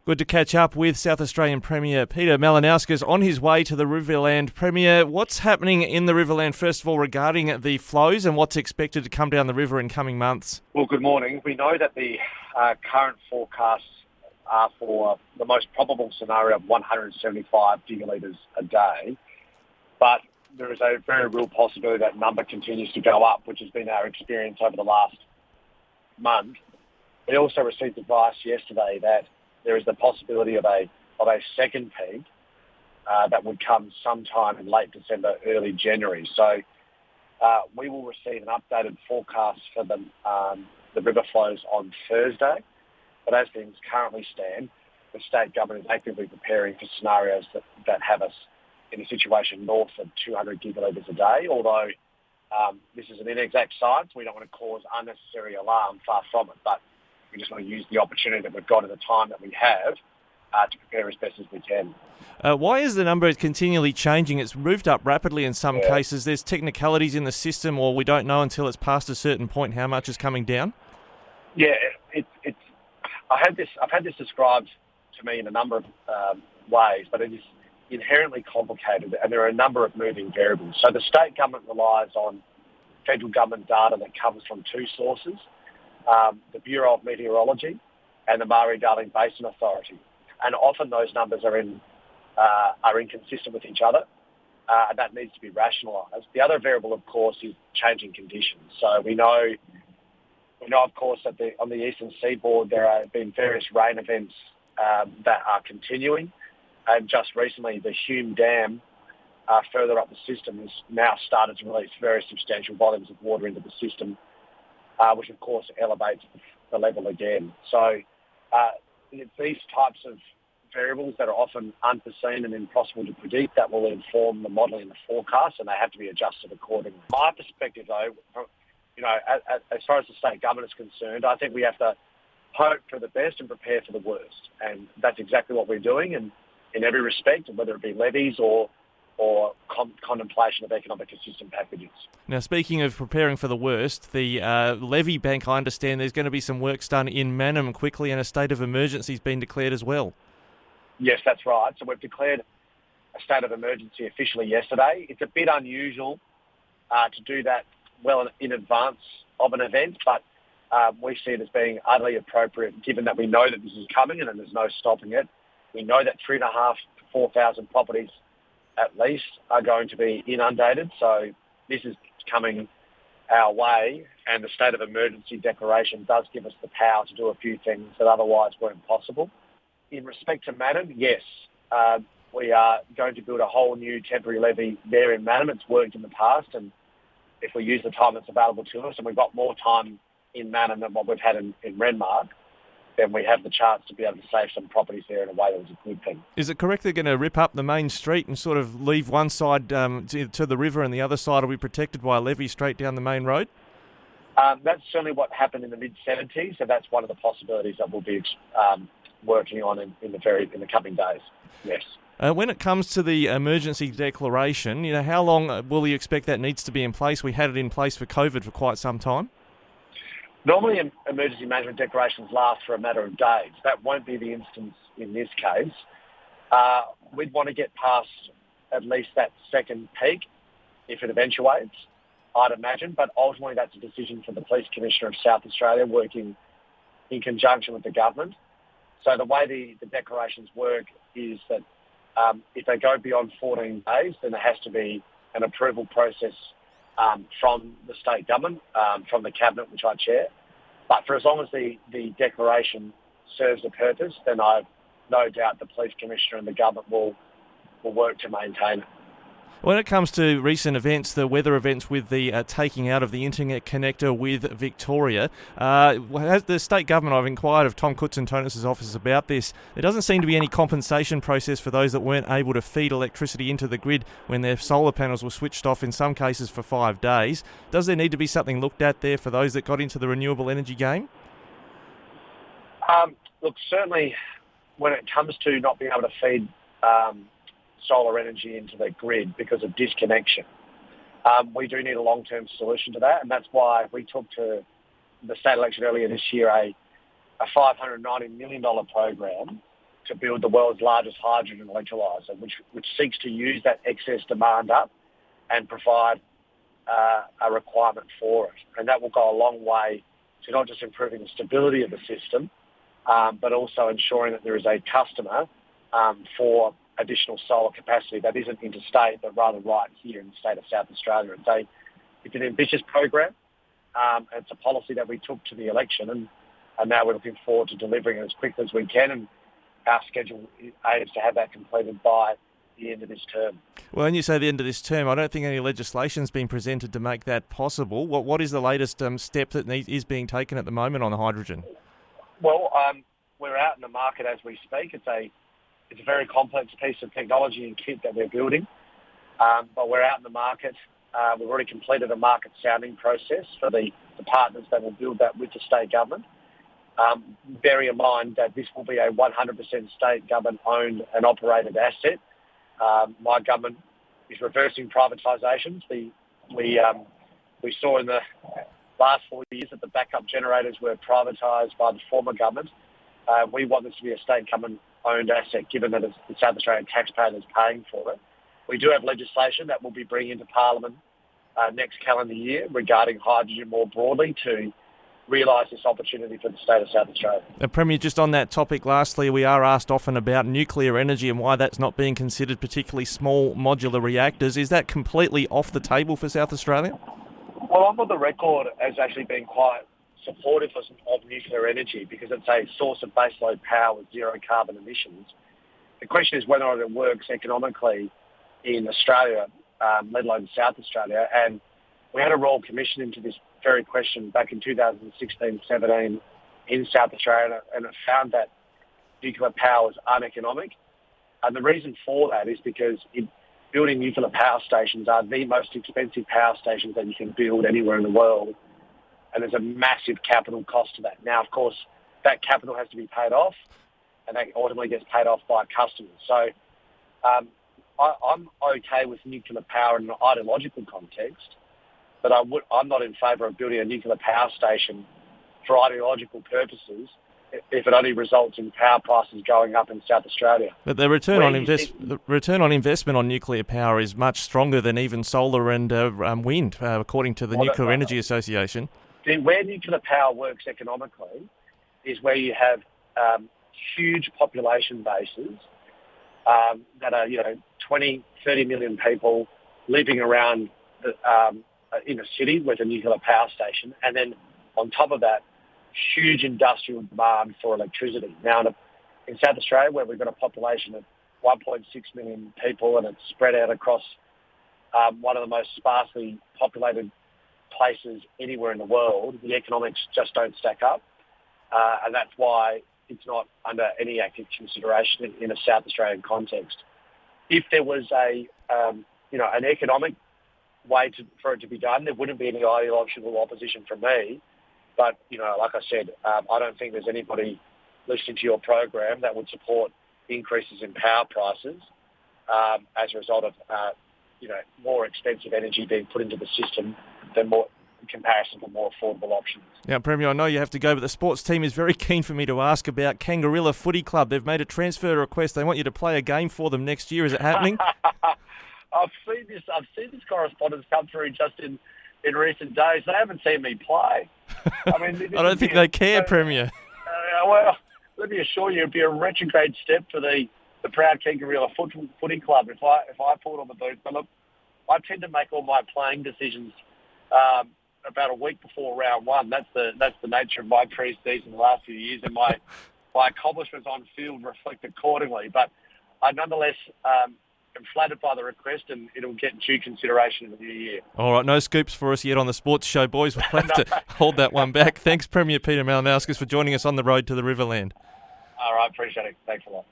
Good to catch up with South Australian Premier Peter Malinauskas on his way to the Riverland. Premier, what's happening in the Riverland, first of all, regarding the flows and what's expected to come down the river in coming months? Well, good morning. We know that the current forecasts are for the most probable scenario of 175 gigalitres a day, but there is a very real possibility that number continues to go up, which has been our experience over the last month. We also received advice yesterday that there is the possibility of a second peak that would come sometime in late December, early January. So we will receive an updated forecast for the river flows on Thursday. But as things currently stand, the state government is actively preparing for scenarios that have us in a situation north of 200 gigalitres a day. Although this is an inexact science, we don't want to cause unnecessary alarm, far from it. But we just want to use the opportunity that we've got at the time that we have to prepare as best as we can. Why is the number continually changing? It's moved up rapidly in some cases. There's technicalities in the system, or we don't know until it's past a certain point how much is coming down? Yeah, I've had this described to me in a number of ways, but it is inherently complicated, and there are a number of moving variables. So the state government relies on federal government data that comes from two sources. The Bureau of Meteorology and the Murray-Darling Basin Authority. And often those numbers are inconsistent with each other, and that needs to be rationalised. The other variable, of course, is changing conditions. So we know, of course, that on the eastern seaboard there have been various rain events that are continuing, and just recently the Hume Dam further up the system has now started to release very substantial volumes of water into the system, which of course elevates the level again. So it's these types of variables that are often unforeseen and impossible to predict that will inform the modelling and the forecast, and they have to be adjusted accordingly. My perspective, though, as far as the state government is concerned, I think we have to hope for the best and prepare for the worst, and that's exactly what we're doing, and in every respect, whether it be levies or contemplation of economic assistance packages. Now, speaking of preparing for the worst, the levee bank, I understand there's going to be some works done in Mannum quickly, and a state of emergency has been declared as well. Yes, that's right. So we've declared a state of emergency officially yesterday. It's a bit unusual to do that well in advance of an event, but we see it as being utterly appropriate given that we know that this is coming and there's no stopping it. We know that 3,500 to 4,000 properties at least are going to be inundated. So this is coming our way, and the state of emergency declaration does give us the power to do a few things that otherwise weren't possible. In respect to Mannum, yes, we are going to build a whole new temporary levee there in Mannum. It's worked in the past, and if we use the time that's available to us, and we've got more time in Mannum than what we've had in Renmark, then we have the chance to be able to save some properties there in a way that was a good thing. Is it correct they're going to rip up the main street and sort of leave one side to the river and the other side will be protected by a levee straight down the main road? That's certainly what happened in the mid-70s, so that's one of the possibilities that we'll be working on in the coming days. Yes. When it comes to the emergency declaration, how long will you expect that needs to be in place? We had it in place for COVID for quite some time. Normally, emergency management declarations last for a matter of days. That won't be the instance in this case. We'd want to get past at least that second peak if it eventuates, I'd imagine, but ultimately that's a decision for the Police Commissioner of South Australia working in conjunction with the government. So the way the declarations work is that if they go beyond 14 days, then there has to be an approval process from the state government, from the cabinet, which I chair. But for as long as the declaration serves a purpose, then I've no doubt the police commissioner and the government will work to maintain it. When it comes to recent events, the weather events with the taking out of the interconnector with Victoria, has the state government, I've inquired of Tom Kutzentonis' office about this, there doesn't seem to be any compensation process for those that weren't able to feed electricity into the grid when their solar panels were switched off in some cases for 5 days. Does there need to be something looked at there for those that got into the renewable energy game? Look, certainly when it comes to not being able to feed solar energy into the grid because of disconnection, we do need a long-term solution to that, and that's why we took to the state election earlier this year a $590 million program to build the world's largest hydrogen electrolyser, which seeks to use that excess demand up and provide a requirement for it. And that will go a long way to not just improving the stability of the system, but also ensuring that there is a customer for additional solar capacity that isn't interstate, but rather right here in the state of South Australia. It's an ambitious program. It's a policy that we took to the election, and now we're looking forward to delivering it as quickly as we can. And our schedule aims to have that completed by the end of this term. Well, when you say the end of this term, I don't think any legislation's been presented to make that possible. What is the latest step that is being taken at the moment on the hydrogen? Well, we're out in the market as we speak. It's a very complex piece of technology and kit that we're building, but we're out in the market. We've already completed a market sounding process for the partners that will build that with the state government. Bearing in mind that this will be a 100% state government owned and operated asset. My government is reversing privatisations. We saw in the last 4 years that the backup generators were privatised by the former government. We want this to be a state government owned asset, given that it's the South Australian taxpayer that's paying for it. We do have legislation that we'll be bringing into Parliament next calendar year regarding hydrogen more broadly to realise this opportunity for the state of South Australia. Premier, just on that topic, lastly, we are asked often about nuclear energy and why that's not being considered, particularly small modular reactors. Is that completely off the table for South Australia? Well, I'm on the record as actually being quite supportive of nuclear energy because it's a source of baseload power with zero carbon emissions. The question is whether or not it works economically in Australia, let alone South Australia. And we had a Royal Commission into this very question back in 2016-17 in South Australia, and it found that nuclear power was uneconomic. And the reason for that is because building nuclear power stations are the most expensive power stations that you can build anywhere in the world. And there's a massive capital cost to that. Now, of course, that capital has to be paid off, and that ultimately gets paid off by customers. So I'm okay with nuclear power in an ideological context, but I'm not in favour of building a nuclear power station for ideological purposes if it only results in power prices going up in South Australia. But the return on investment on nuclear power is much stronger than even solar and wind, according to the Nuclear Energy Association. Where nuclear power works economically is where you have huge population bases that are, 20, 30 million people living around in a city with a nuclear power station, and then on top of that, huge industrial demand for electricity. Now, in South Australia, where we've got a population of 1.6 million people and it's spread out across one of the most sparsely populated places anywhere in the world, the economics just don't stack up. And that's why it's not under any active consideration in a South Australian context. If there was an economic way for it to be done, there wouldn't be any ideological opposition from me. But, like I said, I don't think there's anybody listening to your program that would support increases in power prices as a result of, more expensive energy being put into the system than more in comparison to more affordable options. Now, Premier, I know you have to go, but the sports team is very keen for me to ask about Kangarilla Footy Club. They've made a transfer request. They want you to play a game for them next year. Is it happening? I've seen this correspondence come through just in recent days. They haven't seen me play. I mean, I don't think they care, Premier. Well, let me assure you, it'd be a retrograde step for the proud Kangarilla Footy Club if I pulled on the boots. But look, I tend to make all my playing decisions about a week before round one. That's the nature of my pre-season the last few years, and my accomplishments on field reflect accordingly. But I nonetheless am flattered by the request, and it'll get due consideration in the new year. All right, no scoops for us yet on the sports show, boys. We'll have to hold that one back. Thanks, Premier Peter Malinauskas, for joining us on the road to the Riverland. All right, appreciate it. Thanks a lot.